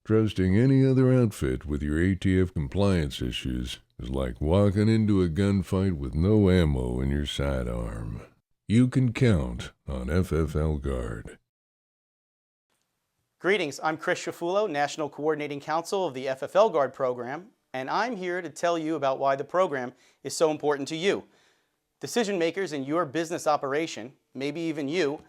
Trusting any other outfit with your ATF compliance issues is like walking into a gunfight with no ammo in your sidearm. You can count on FFLGuard. Greetings, I'm Chris Chiafullo, National Coordinating Counsel of the FFLGuard program, and I'm here to tell you about why the program is so important to you. Decision makers in your business operation, maybe even you,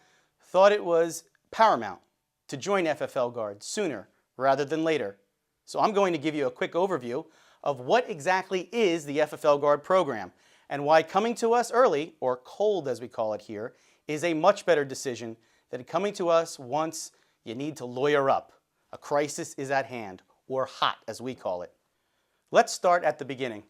thought it was paramount to join FFLGuard sooner rather than later. So I'm going to give you a quick overview of what exactly is the FFLGuard program and why coming to us early, or cold as we call it here, is a much better decision than coming to us once you need to lawyer up. A crisis is at hand, or hot as we call it. Let's start at the beginning.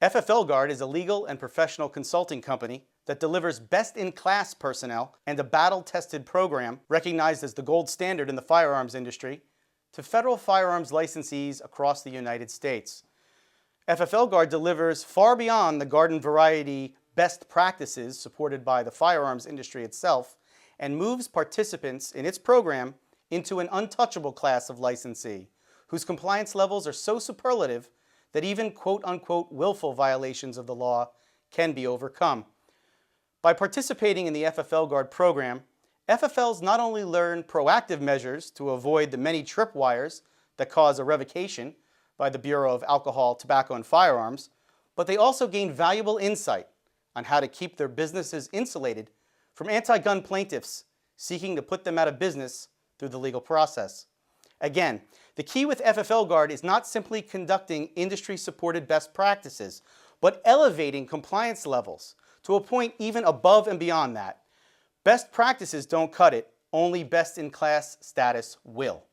FFLGuard is a legal and professional consulting company that delivers best-in-class personnel and a battle-tested program recognized as the gold standard in the firearms industry to federal firearms licensees across the United States. FFLGuard delivers far beyond the garden variety best practices supported by the firearms industry itself and moves participants in its program into an untouchable class of licensee whose compliance levels are so superlative that even quote-unquote willful violations of the law can be overcome. By participating in the FFLGuard program, FFLs not only learn proactive measures to avoid the many tripwires that cause a revocation by the Bureau of Alcohol, Tobacco, and Firearms, but they also gain valuable insight on how to keep their businesses insulated from anti-gun plaintiffs seeking to put them out of business through the legal process. Again, the key with FFLGuard is not simply conducting industry-supported best practices, but elevating compliance levels to a point even above and beyond that. Best practices don't cut it, only best-in-class status will.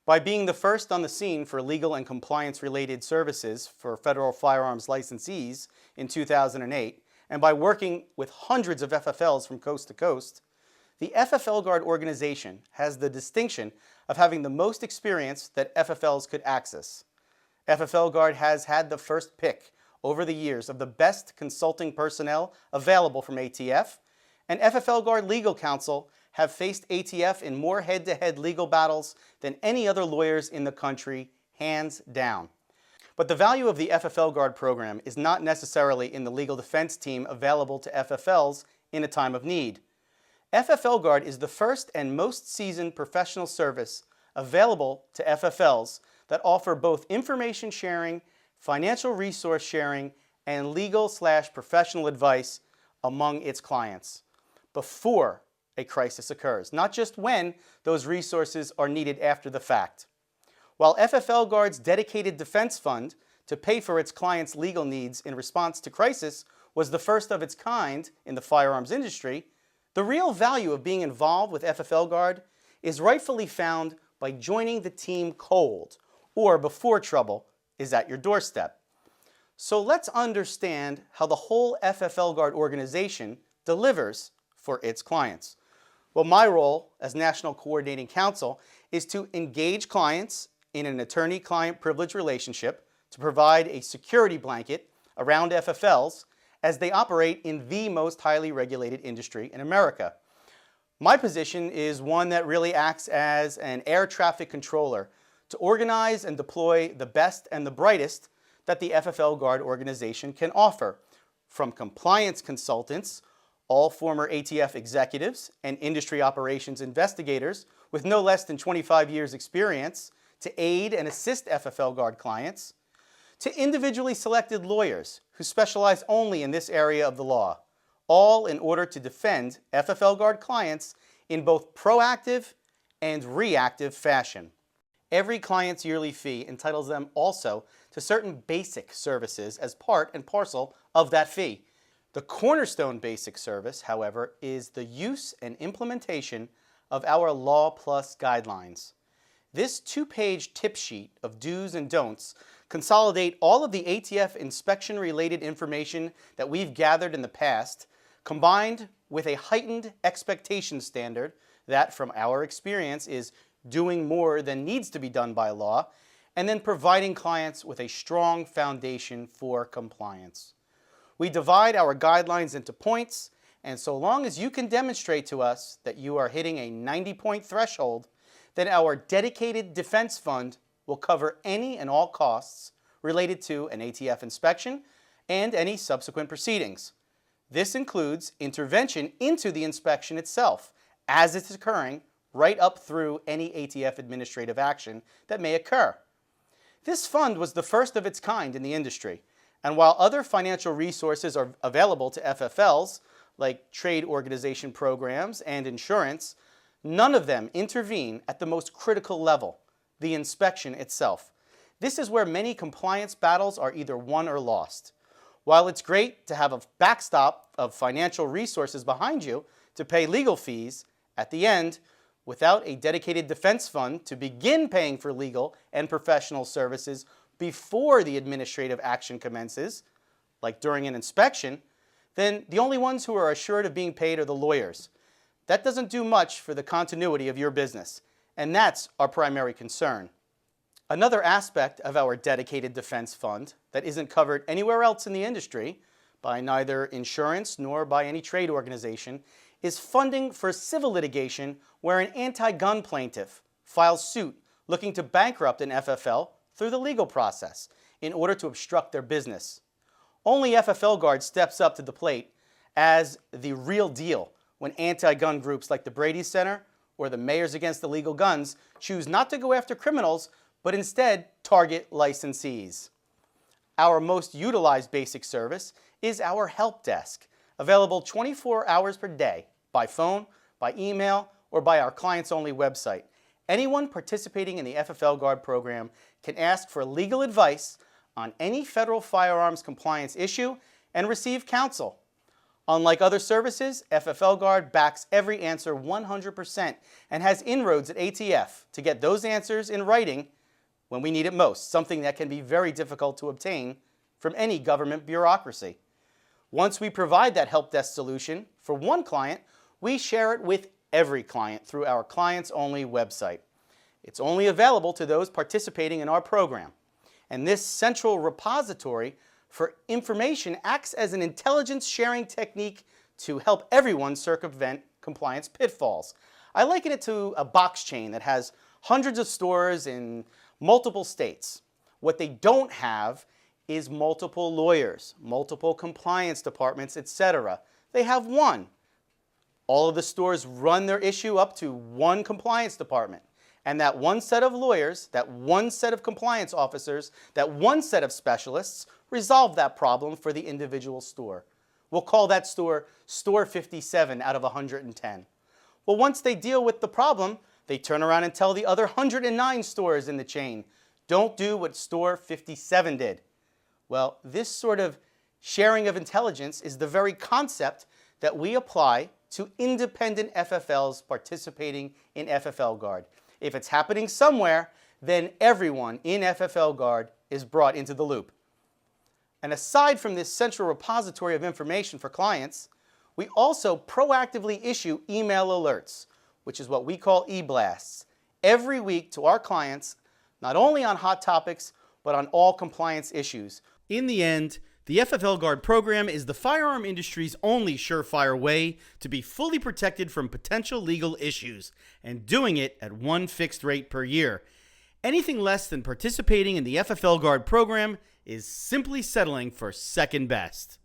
By being the first on the scene for legal and compliance-related services for federal firearms licensees in 2008, and by working with hundreds of FFLs from coast to coast, the FFLGuard organization has the distinction of having the most experience that FFLs could access. FFLGuard has had the first pick over the years of the best consulting personnel available from ATF, and FFLGuard legal counsel have faced ATF in more head-to-head legal battles than any other lawyers in the country, hands down. But the value of the FFLGuard program is not necessarily in the legal defense team available to FFLs in a time of need. FFLGuard is the first and most seasoned professional service available to FFLs that offer both information sharing, financial resource sharing, and legal/professional advice among its clients before a crisis occurs, not just when those resources are needed after the fact. While FFLGuard's dedicated defense fund to pay for its clients' legal needs in response to crisis was the first of its kind in the firearms industry, the real value of being involved with FFLGuard is rightfully found by joining the team cold, or before trouble is at your doorstep. So let's understand how the whole FFLGuard organization delivers for its clients. Well, my role as National Coordinating Counsel is to engage clients in an attorney-client privilege relationship to provide a security blanket around FFLs as they operate in the most highly regulated industry in America. My position is one that really acts as an air traffic controller to organize and deploy the best and the brightest that the FFLGuard organization can offer, from compliance consultants, all former ATF executives and industry operations investigators with no less than 25 years experience to aid and assist FFLGuard clients, to individually selected lawyers who specialize only in this area of the law, all in order to defend FFLGuard clients in both proactive and reactive fashion. Every client's yearly fee entitles them also to certain basic services as part and parcel of that fee. The cornerstone basic service, however, is the use and implementation of our Law Plus guidelines. This two-page tip sheet of do's and don'ts consolidate all of the ATF inspection-related information that we've gathered in the past, combined with a heightened expectation standard that, from our experience, is doing more than needs to be done by law, and then providing clients with a strong foundation for compliance. We divide our guidelines into points, and so long as you can demonstrate to us that you are hitting a 90-point threshold, then our dedicated defense fund will cover any and all costs related to an ATF inspection and any subsequent proceedings. This includes intervention into the inspection itself as it's occurring right up through any ATF administrative action that may occur. This fund was the first of its kind in the industry, and while other financial resources are available to FFLs, like trade organization programs and insurance, none of them intervene at the most critical level, the inspection itself. This is where many compliance battles are either won or lost. While it's great to have a backstop of financial resources behind you to pay legal fees, at the end, without a dedicated defense fund to begin paying for legal and professional services before the administrative action commences, like during an inspection, then the only ones who are assured of being paid are the lawyers. That doesn't do much for the continuity of your business, and that's our primary concern. Another aspect of our dedicated defense fund that isn't covered anywhere else in the industry by neither insurance nor by any trade organization is funding for civil litigation where an anti-gun plaintiff files suit looking to bankrupt an FFL through the legal process in order to obstruct their business. Only FFLGuard steps up to the plate as the real deal when anti-gun groups like the Brady Center or the Mayors Against Illegal Guns choose not to go after criminals but instead target licensees. Our most utilized basic service is our help desk, available 24 hours per day by phone, by email, or by our clients-only website. Anyone participating in the FFLGuard program can ask for legal advice on any federal firearms compliance issue and receive counsel. Unlike other services, FFLGuard backs every answer 100% and has inroads at ATF to get those answers in writing when we need it most, something that can be very difficult to obtain from any government bureaucracy. Once we provide that help desk solution for one client, we share it with every client through our clients-only website. It's only available to those participating in our program. And this central repository for information acts as an intelligence sharing technique to help everyone circumvent compliance pitfalls. I liken it to a box chain that has hundreds of stores in multiple states. What they don't have is multiple lawyers, multiple compliance departments, etc. They have one. All of the stores run their issue up to one compliance department. And that one set of lawyers, that one set of compliance officers, that one set of specialists resolve that problem for the individual store. We'll call that store Store 57 out of 110. Well, once they deal with the problem, they turn around and tell the other 109 stores in the chain, don't do what Store 57 did. Well, this sort of sharing of intelligence is the very concept that we apply to independent FFLs participating in FFLGuard. If it's happening somewhere, then everyone in FFLGuard is brought into the loop. And aside from this central repository of information for clients, we also proactively issue email alerts, which is what we call e-blasts, every week to our clients, not only on hot topics, but on all compliance issues. In the end, the FFLGuard program is the firearm industry's only surefire way to be fully protected from potential legal issues, and doing it at one fixed rate per year. Anything less than participating in the FFLGuard program is simply settling for second best.